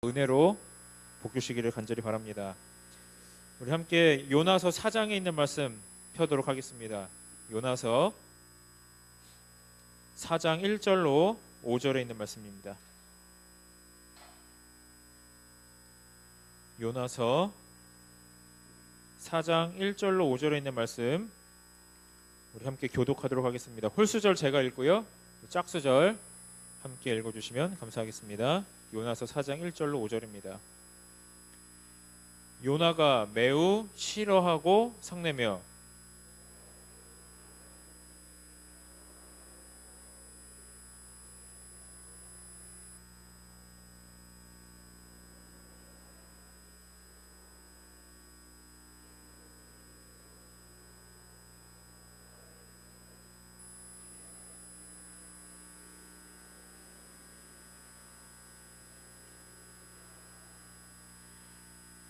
은혜로 복주시기를 간절히 바랍니다. 우리 함께 요나서 4장에 있는 말씀 펴도록 하겠습니다. 요나서 4장 1절로 5절에 있는 말씀입니다. 요나서 4장 1절로 5절에 있는 말씀 우리 함께 교독하도록 하겠습니다. 홀수절 제가 읽고요, 짝수절 함께 읽어주시면 감사하겠습니다. 요나서 4장 1절로 5절입니다. 요나가 매우 싫어하고 성내며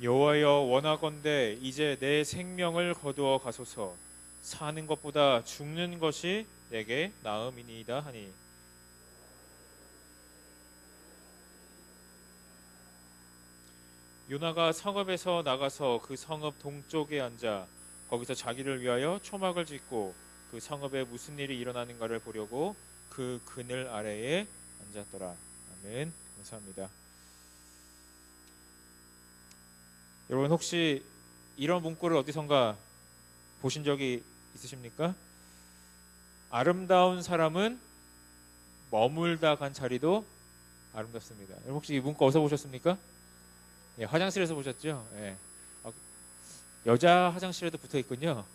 여호와여, 원하건대 이제 내 생명을 거두어 가소서. 사는 것보다 죽는 것이 내게 나음이니이다 하니. 요나가 성읍에서 나가서 그 성읍 동쪽에 앉아 거기서 자기를 위하여 초막을 짓고 그 성읍에 무슨 일이 일어나는가를 보려고 그 그늘 아래에 앉았더라. 아멘. 감사합니다. 여러분, 혹시 이런 문구를 어디선가 보신 적이 있으십니까? 아름다운 사람은 머물다 간 자리도 아름답습니다. 여러분, 혹시 이 문구 어디서 보셨습니까? 예, 화장실에서 보셨죠? 예. 여자 화장실에도 붙어 있군요.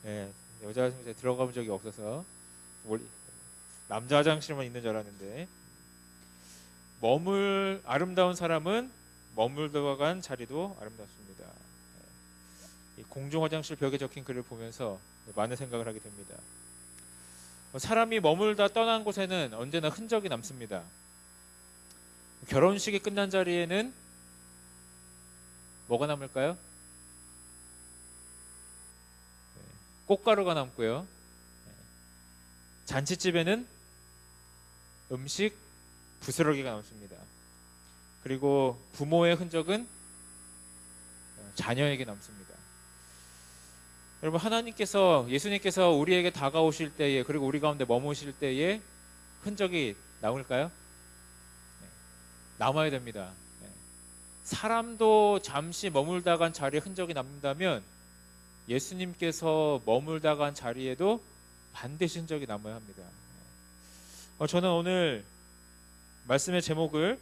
예, 여자 화장실에 들어가 본 적이 없어서 남자 화장실만 있는 줄 알았는데, 아름다운 사람은 머물다 간 자리도 아름답습니다. 이 공중 화장실 벽에 적힌 글을 보면서 많은 생각을 하게 됩니다. 사람이 머물다 떠난 곳에는 언제나 흔적이 남습니다. 결혼식이 끝난 자리에는 뭐가 남을까요? 꽃가루가 남고요. 잔치집에는 음식 부스러기가 남습니다. 그리고 부모의 흔적은 자녀에게 남습니다. 여러분, 예수님께서 우리에게 다가오실 때에, 그리고 우리 가운데 머무실 때에 흔적이 남을까요? 남아야 됩니다. 사람도 잠시 머물다 간 자리에 흔적이 남는다면 예수님께서 머물다 간 자리에도 반드시 흔적이 남아야 합니다. 저는 오늘 말씀의 제목을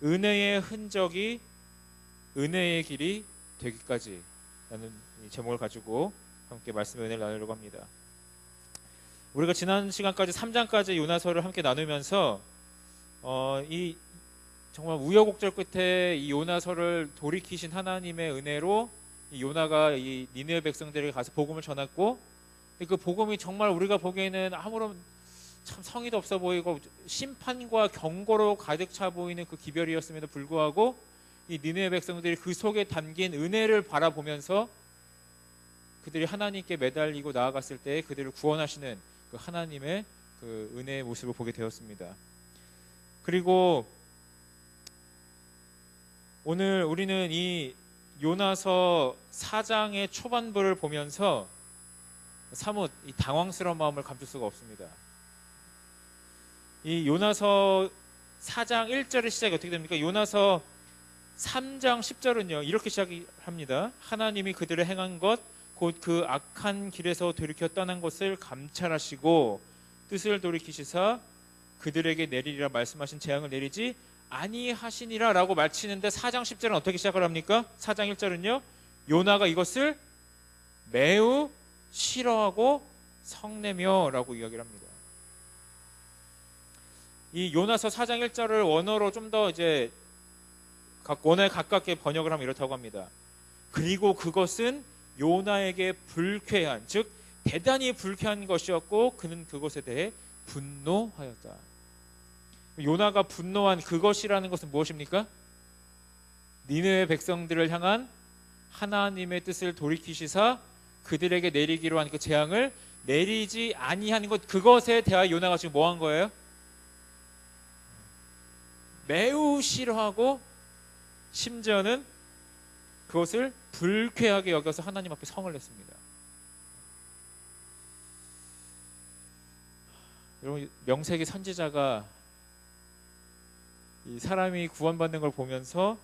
은혜의 흔적이 은혜의 길이 되기까지 라는 제목을 가지고 함께 말씀의 은혜를 나누려고 합니다. 우리가 지난 시간까지 3장까지 요나서를 함께 나누면서 이 정말 우여곡절 끝에 이 요나서를 돌이키신 하나님의 은혜로 이 요나가 이 니느웨 백성들에게 가서 복음을 전했고, 그 복음이 정말 우리가 보기에는 아무런 참 성의도 없어 보이고 심판과 경고로 가득 차 보이는 그 기별이었음에도 불구하고 이 니느웨 백성들이 그 속에 담긴 은혜를 바라보면서 그들이 하나님께 매달리고 나아갔을 때 그들을 구원하시는 그 하나님의 그 은혜의 모습을 보게 되었습니다. 그리고 오늘 우리는 이 요나서 4장의 초반부를 보면서 사뭇 이 당황스러운 마음을 감출 수가 없습니다. 이 요나서 4장 1절의 시작이 어떻게 됩니까? 요나서 3장 10절은요 이렇게 시작합니다. 하나님이 그들의 행한 것 곧 그 악한 길에서 돌이켜 떠난 것을 감찰하시고 뜻을 돌이키시사 그들에게 내리리라 말씀하신 재앙을 내리지 아니하시니라 라고 마치는데 4장 10절은 어떻게 시작을 합니까? 4장 1절은요 요나가 이것을 매우 싫어하고 성내며 라고 이야기를 합니다. 이 요나서 4장 1절을 원어로 좀 더 이제 원어에 가깝게 번역을 하면 이렇다고 합니다. 그리고 그것은 요나에게 불쾌한, 즉 대단히 불쾌한 것이었고 그는 그것에 대해 분노하였다. 요나가 분노한 그것이라는 것은 무엇입니까? 니느웨 백성들을 향한 하나님의 뜻을 돌이키시사 그들에게 내리기로 한 그 재앙을 내리지 아니하는 것, 그것에 대하여 요나가 지금 뭐 한 거예요? 매우 싫어하고 심지어는 그것을 불쾌하게 여겨서 하나님 앞에 성을 냈습니다. 여러분, 명세기 선지자가 이 사람이 구원받는 걸 보면서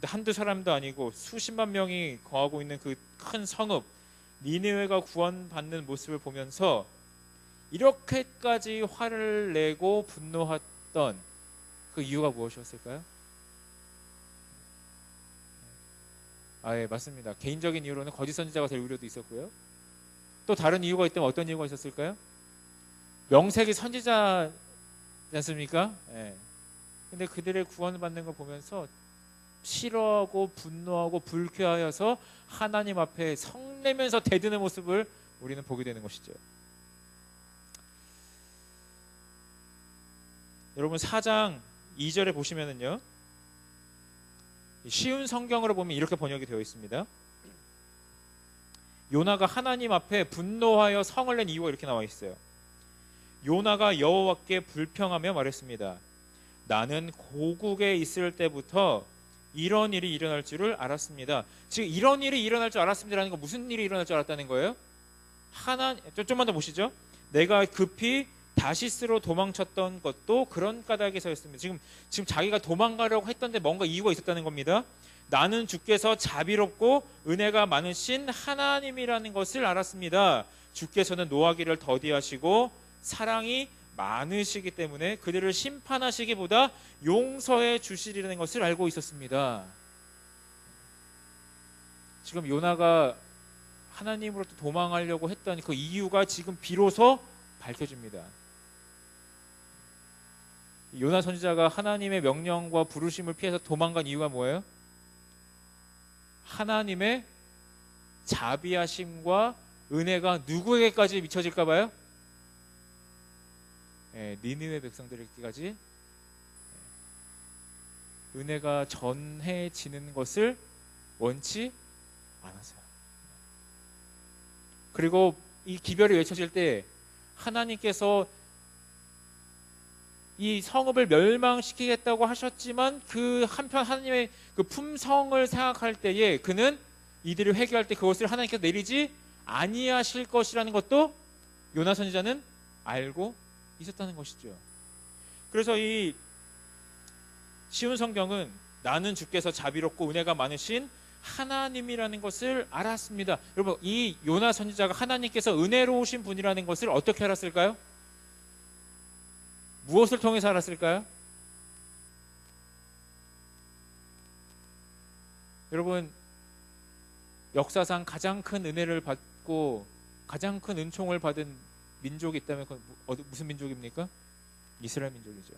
한두 사람도 아니고 수십만 명이 거하고 있는 그 큰 성읍 니느웨가 구원받는 모습을 보면서 이렇게까지 화를 내고 분노했던 그 이유가 무엇이었을까요? 예, 맞습니다. 개인적인 이유로는 거짓 선지자가 될 우려도 있었고요. 또 다른 이유가 있다면 어떤 이유가 있었을까요? 명색이 선지자지 않습니까? 예. 근데 그들의 구원을 받는 걸 보면서 싫어하고 분노하고 불쾌하여서 하나님 앞에 성내면서 대드는 모습을 우리는 보게 되는 것이죠. 여러분 4장 2절에 보시면은요, 쉬운 성경으로 보면 이렇게 번역이 되어 있습니다. 요나가 하나님 앞에 분노하여 성을 낸 이유가 이렇게 나와 있어요. 요나가 여호와께 불평하며 말했습니다. 나는 고국에 있을 때부터 이런 일이 일어날 줄을 알았습니다. 지금 이런 일이 일어날 줄 알았습니다라는 건 무슨 일이 일어날 줄 알았다는 거예요? 좀만 더 보시죠. 내가 급히 다시스로 도망쳤던 것도 그런 까닭에서였습니다. 지금 자기가 도망가려고 했던데 뭔가 이유가 있었다는 겁니다. 나는 주께서 자비롭고 은혜가 많으신 하나님이라는 것을 알았습니다. 주께서는 노하기를 더디하시고 사랑이 많으시기 때문에 그들을 심판하시기보다 용서해 주시리라는 것을 알고 있었습니다. 지금 요나가 하나님으로부터 도망하려고 했던 그 이유가 지금 비로소 밝혀집니다. 요나 선지자가 하나님의 명령과 부르심을 피해서 도망간 이유가 뭐예요? 하나님의 자비하심과 은혜가 누구에게까지 미쳐질까 봐요? 니느웨 백성들에게까지 은혜가 전해지는 것을 원치 않았어요. 그리고 이 기별이 외쳐질 때 하나님께서 이 성읍을 멸망시키겠다고 하셨지만 그 한편 하나님의 그 품성을 생각할 때에 그는 이들을 회개할 때 그것을 하나님께서 내리지 아니하실 것이라는 것도 요나 선지자는 알고 있었다는 것이죠. 그래서 이 쉬운 성경은 나는 주께서 자비롭고 은혜가 많으신 하나님이라는 것을 알았습니다. 여러분, 이 요나 선지자가 하나님께서 은혜로우신 분이라는 것을 어떻게 알았을까요? 무엇을 통해서 알았을까요? 여러분, 역사상 가장 큰 은혜를 받고 가장 큰 은총을 받은 민족이 있다면 그건 무슨 민족입니까? 이스라엘 민족이죠.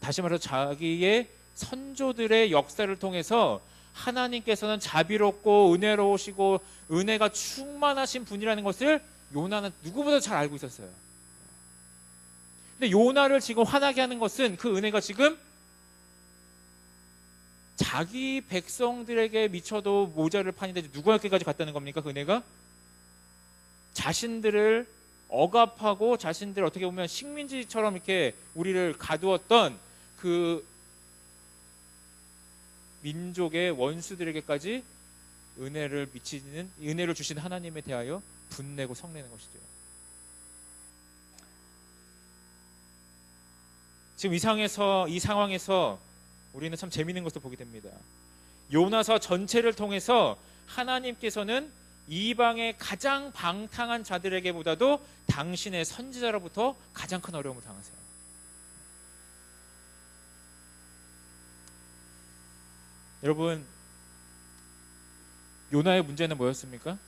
다시 말해서 자기의 선조들의 역사를 통해서 하나님께서는 자비롭고 은혜로우시고 은혜가 충만하신 분이라는 것을 요나는 누구보다 잘 알고 있었어요. 근데 요나를 지금 화나게 하는 것은 그 은혜가 지금 자기 백성들에게 미쳐도 모자를 판인데 누구에게까지 갔다는 겁니까? 그 은혜가 자신들을 억압하고 자신들 어떻게 보면 식민지처럼 이렇게 우리를 가두었던 그 민족의 원수들에게까지 은혜를 주신 하나님에 대하여 분내고 성내는 것이죠. 지금 이 상황에서 우리는 참 재미있는 것을 보게 됩니다. 요나서 전체를 통해서 하나님께서는 이방의 가장 방탕한 자들에게보다도 당신의 선지자로부터 가장 큰 어려움을 당하세요. 여러분, 요나의 문제는 뭐였습니까?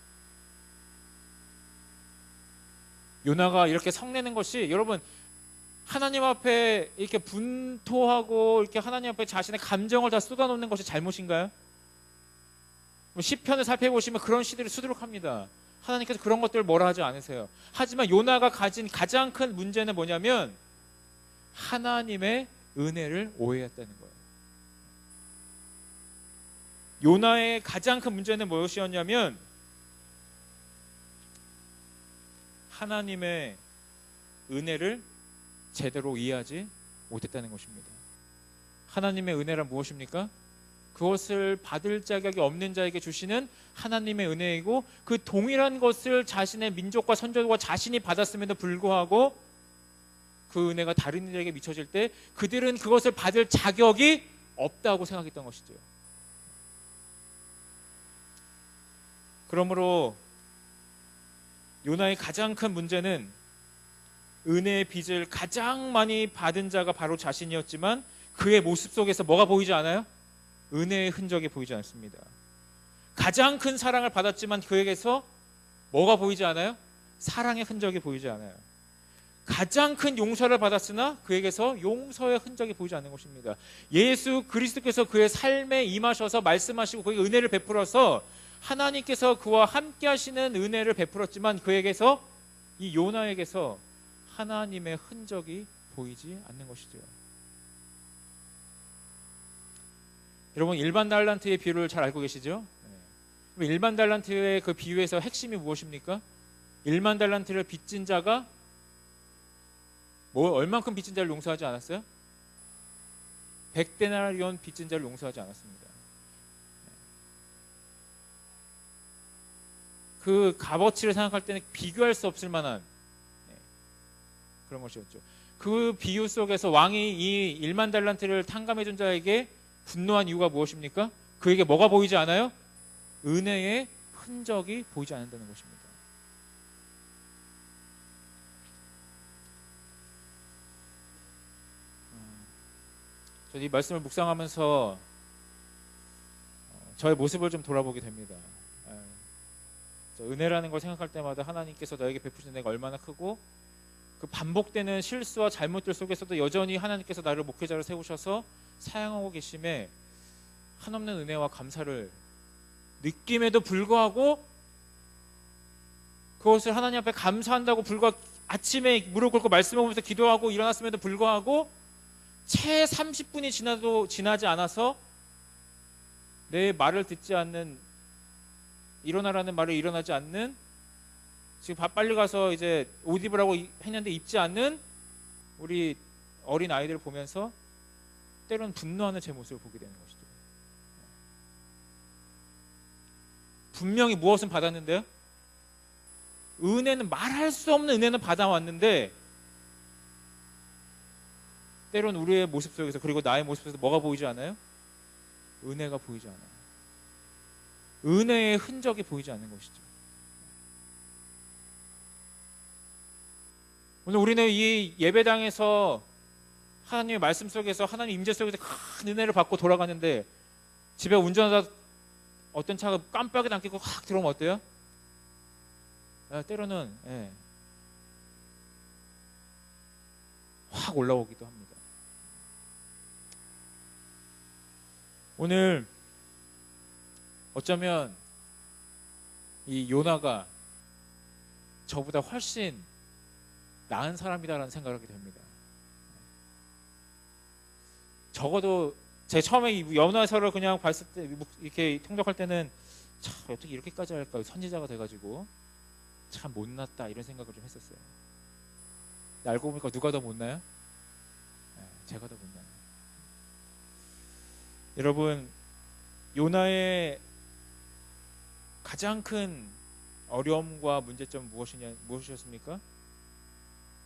요나가 이렇게 성내는 것이, 여러분, 하나님 앞에 이렇게 분토하고 이렇게 하나님 앞에 자신의 감정을 다 쏟아놓는 것이 잘못인가요? 시편을 살펴보시면 그런 시들이 수두룩합니다. 하나님께서 그런 것들을 뭐라 하지 않으세요. 하지만 요나가 가진 가장 큰 문제는 뭐냐면 하나님의 은혜를 오해했다는 거예요. 요나의 가장 큰 문제는 무엇이었냐면 하나님의 은혜를 제대로 이해하지 못했다는 것입니다. 하나님의 은혜란 무엇입니까? 그것을 받을 자격이 없는 자에게 주시는 하나님의 은혜이고, 그 동일한 것을 자신의 민족과 선조들과 자신이 받았음에도 불구하고 그 은혜가 다른 이들에게 미쳐질 때 그들은 그것을 받을 자격이 없다고 생각했던 것이죠. 그러므로 요나의 가장 큰 문제는 은혜의 빚을 가장 많이 받은 자가 바로 자신이었지만 그의 모습 속에서 뭐가 보이지 않아요? 은혜의 흔적이 보이지 않습니다. 가장 큰 사랑을 받았지만 그에게서 뭐가 보이지 않아요? 사랑의 흔적이 보이지 않아요. 가장 큰 용서를 받았으나 그에게서 용서의 흔적이 보이지 않는 것입니다. 예수 그리스도께서 그의 삶에 임하셔서 말씀하시고 그에게 은혜를 베풀어서 하나님께서 그와 함께 하시는 은혜를 베풀었지만 그에게서, 이 요나에게서 하나님의 흔적이 보이지 않는 것이죠. 여러분, 일반 달란트의 비유를 잘 알고 계시죠? 일반 달란트의 그 비유에서 핵심이 무엇입니까? 일반 달란트를 빚진 자가 얼만큼 빚진 자를 용서하지 않았어요? 100데나리온 빚진 자를 용서하지 않았습니다. 그 값어치를 생각할 때는 비교할 수 없을 만한 그런 것이었죠. 그 비유 속에서 왕이 이 1만 달란트를 탕감해 준 자에게 분노한 이유가 무엇입니까? 그에게 뭐가 보이지 않아요? 은혜의 흔적이 보이지 않는다는 것입니다. 저는 이 말씀을 묵상하면서 저의 모습을 좀 돌아보게 됩니다. 은혜라는 걸 생각할 때마다 하나님께서 너에게 베푸신 은혜가 얼마나 크고, 그 반복되는 실수와 잘못들 속에서도 여전히 하나님께서 나를 목회자로 세우셔서 사용하고 계심에 한없는 은혜와 감사를 느낌에도 불구하고, 그것을 하나님 앞에 감사한다고 불구하고 아침에 무릎 꿇고 말씀을 보면서 기도하고 일어났음에도 불구하고 채 30분이 지나지 않아서 내 말을 듣지 않는, 일어나라는 말을 일어나지 않는, 지금 빨리 가서 이제 옷 입으라고 했는데 입지 않는 우리 어린 아이들을 보면서 때로는 분노하는 제 모습을 보게 되는 것이죠. 분명히 무엇은 받았는데요? 은혜는, 말할 수 없는 은혜는 받아왔는데 때로는 우리의 모습 속에서, 그리고 나의 모습 속에서 뭐가 보이지 않아요? 은혜가 보이지 않아요. 은혜의 흔적이 보이지 않는 것이죠. 오늘 우리는 이 예배당에서 하나님의 말씀 속에서, 하나님 임재 속에서 큰 은혜를 받고 돌아가는데, 집에 운전하다 어떤 차가 깜빡이도 안 켜고 확 들어오면 어때요? 때로는 확 올라오기도 합니다. 오늘 어쩌면 이 요나가 저보다 훨씬 나은 사람이다라는 생각을 하게 됩니다. 적어도 제 처음에 이 요나서를 그냥 봤을 때, 이렇게 통독할 때는 참 어떻게 이렇게까지 할까, 선지자가 돼가지고 참 못났다 이런 생각을 좀 했었어요. 알고 보니까 누가 더 못나요? 제가 더 못나요. 여러분, 요나의 가장 큰 어려움과 문제점은 무엇이었습니까?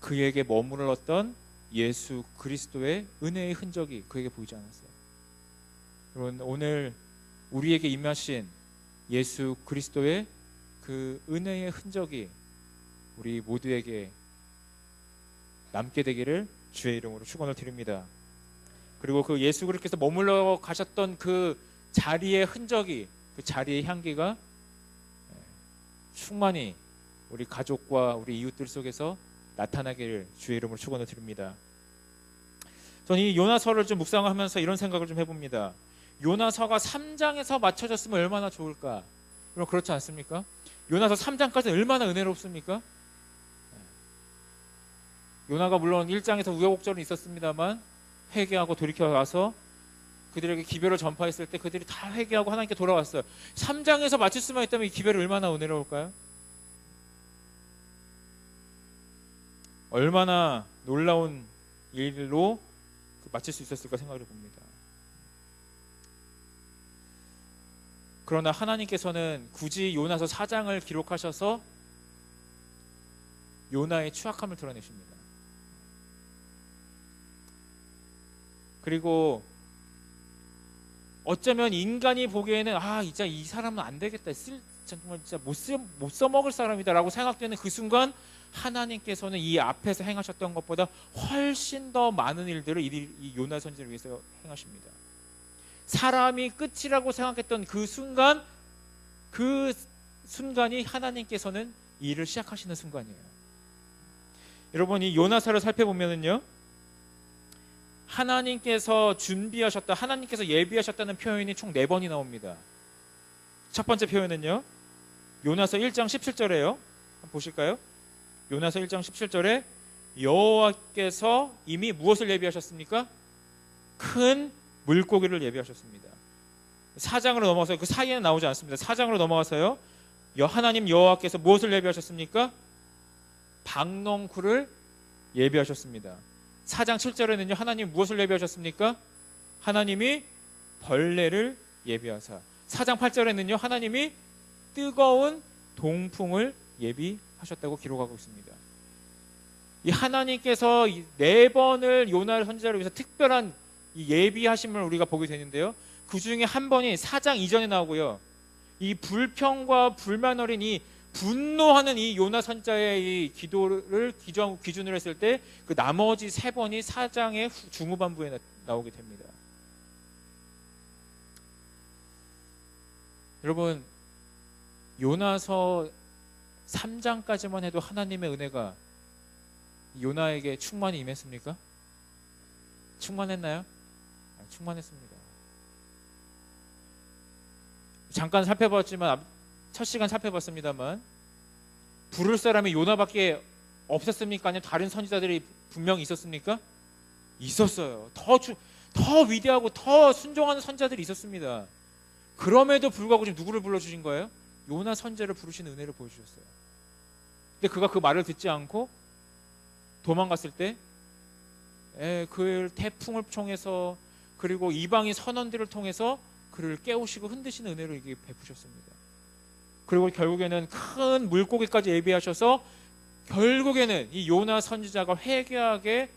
그에게 머물렀던 예수 그리스도의 은혜의 흔적이 그에게 보이지 않았어요. 여러분, 오늘 우리에게 임하신 예수 그리스도의 그 은혜의 흔적이 우리 모두에게 남게 되기를 주의 이름으로 축원을 드립니다. 그리고 그 예수 그리스도께서 머물러 가셨던 그 자리의 흔적이, 그 자리의 향기가 충만히 우리 가족과 우리 이웃들 속에서 나타나기를 주의 이름으로 축원을 드립니다. 저는 이 요나서를 좀 묵상하면서 이런 생각을 좀 해봅니다. 요나서가 3장에서 맞춰졌으면 얼마나 좋을까? 그럼 그렇지 않습니까? 요나서 3장까지 얼마나 은혜롭습니까? 요나가 물론 1장에서 우여곡절은 있었습니다만 회개하고 돌이켜 와서 그들에게 기별을 전파했을 때 그들이 다 회개하고 하나님께 돌아왔어요. 3장에서 맞출 수만 있다면 이 기별이 얼마나 은혜로울까요? 얼마나 놀라운 일로 마칠 수 있었을까 생각을 해봅니다. 그러나 하나님께서는 굳이 요나서 4장을 기록하셔서 요나의 추악함을 드러내십니다. 그리고 어쩌면 인간이 보기에는 진짜 이 사람은 안 되겠다, 정말 진짜 못 써먹을 사람이다라고 생각되는 그 순간 하나님께서는 이 앞에서 행하셨던 것보다 훨씬 더 많은 일들을 이 요나 선지자를 위해서 행하십니다. 사람이 끝이라고 생각했던 그 순간이 하나님께서는 일을 시작하시는 순간이에요. 여러분, 이 요나서를 살펴보면은요, 하나님께서 예비하셨다는 표현이 총 4번이 나옵니다. 첫 번째 표현은요, 요나서 1장 17절에요. 한번 보실까요? 요나서 1장 17절에 여호와께서 이미 무엇을 예비하셨습니까? 큰 물고기를 예비하셨습니다. 4장으로 넘어가서 그 사이에는 나오지 않습니다. 4장으로 넘어가서요, 하나님 여호와께서 무엇을 예비하셨습니까? 박농쿨을 예비하셨습니다. 4장 7절에는요, 하나님 무엇을 예비하셨습니까? 하나님이 벌레를 예비하사. 4장 8절에는요, 하나님이 뜨거운 동풍을 예비하셨다고 기록하고 있습니다. 이 하나님께서 4번을 요나 선지자를 위해서 특별한 이 예비하심을 우리가 보게 되는데요, 그 중에 한 번이 4장 이전에 나오고요, 이 불평과 불만 어린 이 분노하는 이 요나 선지자의 이 기도를 기준으로 했을 때 그 나머지 3번이 4장의 중후반부에 나오게 됩니다. 여러분, 요나서 3장까지만 해도 하나님의 은혜가 요나에게 충만히 임했습니까? 충만했나요? 충만했습니다. 잠깐 살펴봤지만, 첫 시간 살펴봤습니다만, 부를 사람이 요나밖에 없었습니까? 아니면 다른 선지자들이 분명히 있었습니까? 있었어요. 더 위대하고 더 순종하는 선지자들이 있었습니다. 그럼에도 불구하고 지금 누구를 불러주신 거예요? 요나 선지자를 부르시는 은혜를 보여주셨어요. 근데 그가 그 말을 듣지 않고 도망갔을 때, 그 태풍을 통해서, 그리고 이방인 선원들을 통해서 그를 깨우시고 흔드시는 은혜를 이게 베푸셨습니다. 그리고 결국에는 큰 물고기까지 예비하셔서 결국에는 이 요나 선지자가 회개하게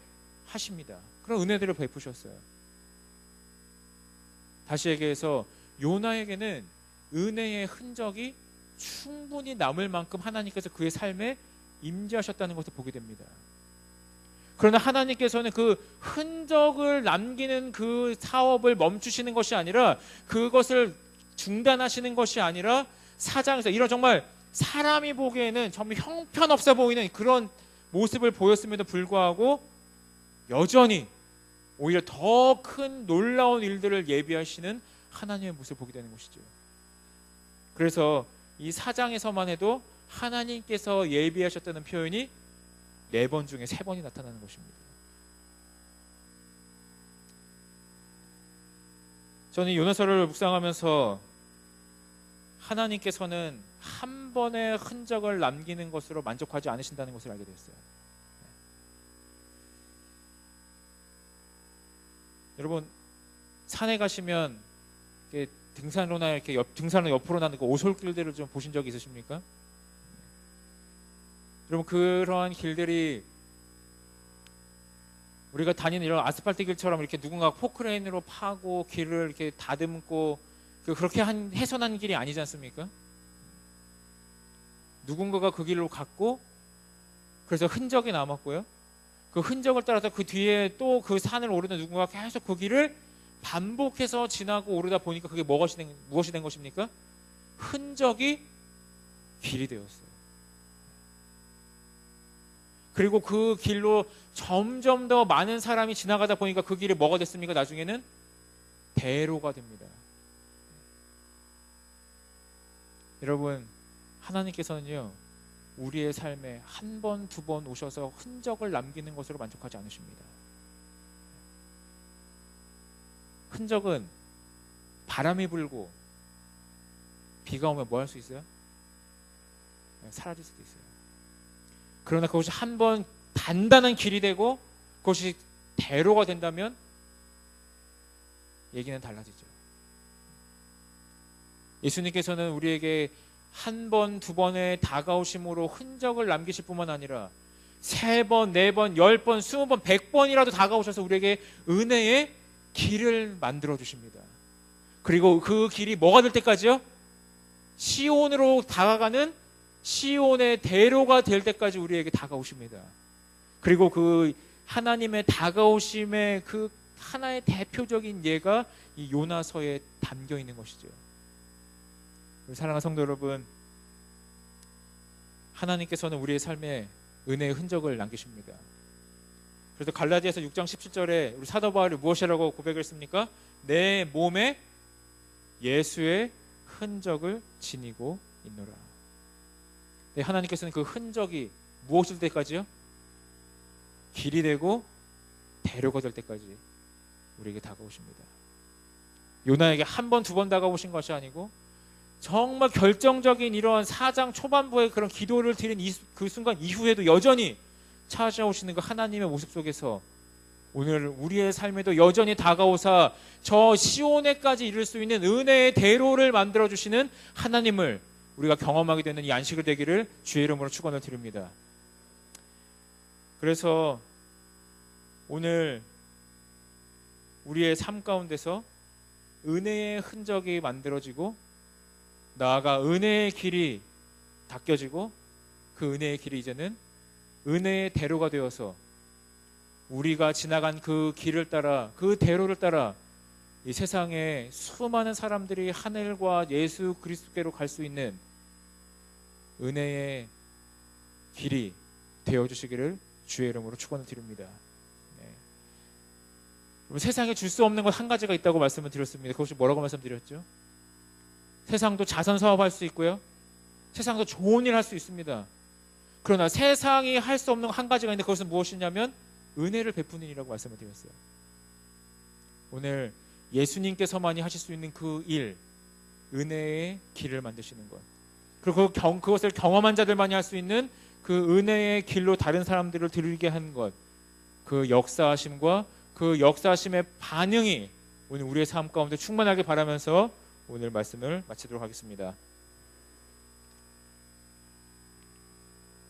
하십니다. 그런 은혜들을 베푸셨어요. 다시 얘기해서 요나에게는 은혜의 흔적이 충분히 남을 만큼 하나님께서 그의 삶에 임재하셨다는 것을 보게 됩니다. 그러나 하나님께서는 그 흔적을 남기는 그 사업을 멈추시는 것이 아니라, 그것을 중단하시는 것이 아니라, 4장에서 이런 정말 사람이 보기에는 정말 형편없어 보이는 그런 모습을 보였음에도 불구하고 여전히 오히려 더 큰 놀라운 일들을 예비하시는 하나님의 모습을 보게 되는 것이죠. 그래서 이 4장에서만 해도 하나님께서 예비하셨다는 표현이 4번 중에 3번이 나타나는 것입니다. 저는 이 요나서를 묵상하면서 하나님께서는 한 번의 흔적을 남기는 것으로 만족하지 않으신다는 것을 알게 됐어요. 여러분, 산에 가시면 이렇게 등산로나 이렇게 등산로 옆으로 나는 그 오솔길들을 좀 보신 적이 있으십니까? 여러분, 그러한 길들이 우리가 다니는 이런 아스팔트 길처럼 이렇게 누군가 포크레인으로 파고 길을 이렇게 다듬고 그렇게 훼손한 길이 아니지 않습니까? 누군가가 그 길로 갔고, 그래서 흔적이 남았고요, 그 흔적을 따라서 그 뒤에 또 그 산을 오르는 누군가가 계속 그 길을 반복해서 지나고 오르다 보니까 그게 무엇이 된 것입니까? 흔적이 길이 되었어요. 그리고 그 길로 점점 더 많은 사람이 지나가다 보니까 그 길이 뭐가 됐습니까? 나중에는 대로가 됩니다. 여러분, 하나님께서는요, 우리의 삶에 한 번, 두 번 오셔서 흔적을 남기는 것으로 만족하지 않으십니다. 흔적은 바람이 불고 비가 오면 뭐 할 수 있어요? 사라질 수도 있어요. 그러나 그것이 한 번 단단한 길이 되고 그것이 대로가 된다면 얘기는 달라지죠. 예수님께서는 우리에게 한 번, 두 번의 다가오심으로 흔적을 남기실 뿐만 아니라 3번, 4번, 10번, 20번, 100번이라도 다가오셔서 우리에게 은혜의 길을 만들어 주십니다. 그리고 그 길이 뭐가 될 때까지요? 시온으로 다가가는 시온의 대로가 될 때까지 우리에게 다가오십니다. 그리고 그 하나님의 다가오심의 그 하나의 대표적인 예가 이 요나서에 담겨 있는 것이죠. 사랑하는 성도 여러분, 하나님께서는 우리의 삶에 은혜의 흔적을 남기십니다. 그래서 갈라디아서 6장 17절에 우리 사도 바울이 무엇이라고 고백했습니까? 내 몸에 예수의 흔적을 지니고 있노라. 네, 하나님께서는 그 흔적이 무엇일 때까지요? 길이 되고 대로가 될 때까지 우리에게 다가오십니다. 요나에게 한 번, 두 번 다가오신 것이 아니고 정말 결정적인 이러한 4장 초반부의 그런 기도를 드린 그 순간 이후에도 여전히 찾아오시는 그 하나님의 모습 속에서 오늘 우리의 삶에도 여전히 다가오사 저 시온에까지 이룰 수 있는 은혜의 대로를 만들어주시는 하나님을 우리가 경험하게 되는 이 안식을 되기를 주의 이름으로 축원을 드립니다. 그래서 오늘 우리의 삶 가운데서 은혜의 흔적이 만들어지고 나아가 은혜의 길이 닦여지고 그 은혜의 길이 이제는 은혜의 대로가 되어서 우리가 지나간 그 길을 따라 그 대로를 따라 이 세상에 수많은 사람들이 하늘과 예수 그리스도께로 갈 수 있는 은혜의 길이 되어주시기를 주의 이름으로 축원을 드립니다. 네. 세상에 줄 수 없는 것 한 가지가 있다고 말씀을 드렸습니다. 그것이 뭐라고 말씀드렸죠? 세상도 자선 사업할 수 있고요, 세상도 좋은 일 할 수 있습니다. 그러나 세상이 할 수 없는 한 가지가 있는데 그것은 무엇이냐면 은혜를 베푸는 일이라고 말씀을 드렸어요. 오늘 예수님께서만이 하실 수 있는 그 일, 은혜의 길을 만드시는 것, 그리고 그것을 경험한 자들만이 할 수 있는 그 은혜의 길로 다른 사람들을 들게 한 것, 그 역사하심과 그 역사하심의 반응이 오늘 우리의 삶 가운데 충만하게 바라면서 오늘 말씀을 마치도록 하겠습니다.